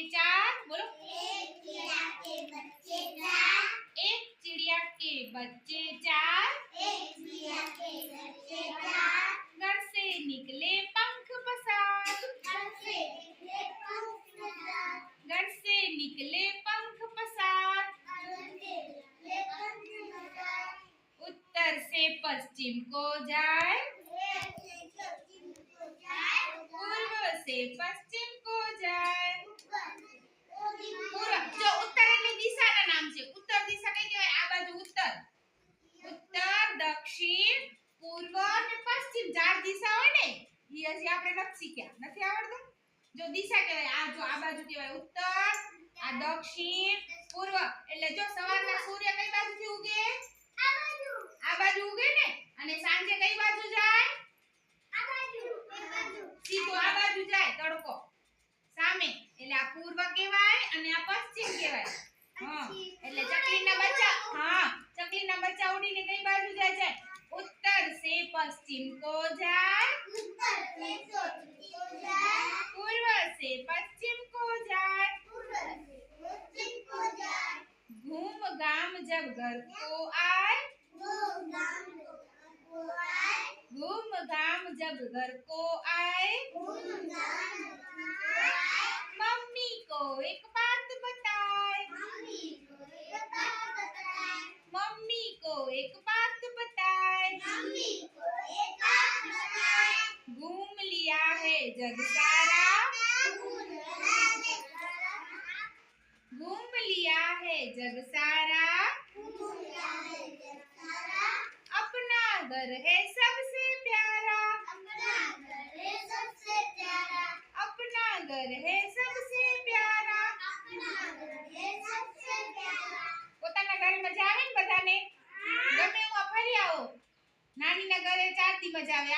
चार, बोलो। एक चिड़िया के बच्चे चार, एक चिड़िया के बच्चे चार, एक चिड़िया के बच्चे चार, घर से निकले पंख पसार, घर से निकले पंख पसार, घर से निकले पंख पसार, घर से निकले पंख पसार, उत्तर से पश्चिम को जाए, पूर्व से पश्चिम को जाए। पूर्व जो उत्तर એટલે દિશાના નામ છે। ઉત્તર દિશા કઈ કહેવાય? આ બાજુ उत्तर, उत्तर, दक्षिण, पूर्व અને પશ્ચિમ ચાર દિશા હોય ને, ઈ હજી આપણે નથી શીખ્યા, નથી આવડતું। જો દિશા કહેવાય આ જો આ બાજુ કહેવાય उत्तर, આ दक्षिण, पूर्व એટલે જો સવારના સૂર્ય કઈ બાજુથી ઉગે? આ બાજુ ઉગે ને, અને સાંજે કઈ બાજુ જાય? સીધો આ બાજુ જાય તડકો સામે, એટલે આ પૂર્વ કહેવાય અને આ પશ્ચિમ કહેવાય। હા એટલે ચકલીના બચ્ચા, હા ચકલીના બચ્ચા ઉડીને કઈ બાજુ જાય છે? उत्तर से पश्चिम को जाए, पूर्व से पश्चिम को जाए। घूम गाम जब घर को आए, घूम गाम जब घर को आए, मम्मी को एक बात बताए, मम्मी को एक बात बताए, घूम लिया है जग सारा, घूम लिया है जग सारा, अपना घर है सबसे प्यारा, अपना घर है सबसे प्यारा। પોતાના ઘરે મજા આવે ને બધાને? ગમે એવા ફરી આવો, નાનીના ઘરે ચારથી મજા આવે।